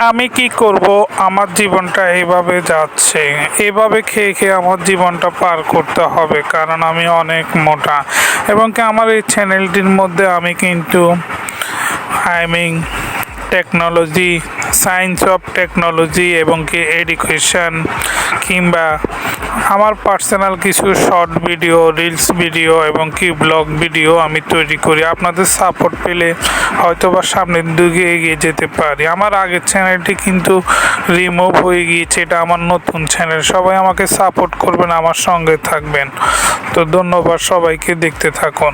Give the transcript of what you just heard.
আমি কি করব, আমার জীবনটা এইভাবে যাচ্ছে। এভাবে খেয়ে খেয়ে আমার জীবনটা পার করতে হবে, কারণ আমি অনেক মোটা। এবং কি আমার এই চ্যানেলটির মধ্যে আমি কিন্তু টেকনোলজি, সায়েন্স অফ টেকনোলজি এবং কি এডুকেশন, কিংবা আমার পার্সোনাল কিছু শর্ট ভিডিও, রিলস ভিডিও এবং কি ব্লগ ভিডিও আমি তৈরি করি। আপনাদের সাপোর্ট পেলে হয়তো বা সামনের দিকে এগিয়ে যেতে পারি। আমার আগের চ্যানেলটি কিন্তু রিমুভ হয়ে গিয়েছে, এটা আমার নতুন চ্যানেল। সবাই আমাকে সাপোর্ট করবেন, আমার সঙ্গে থাকবেন। তো ধন্যবাদ সবাইকে, দেখতে থাকুন।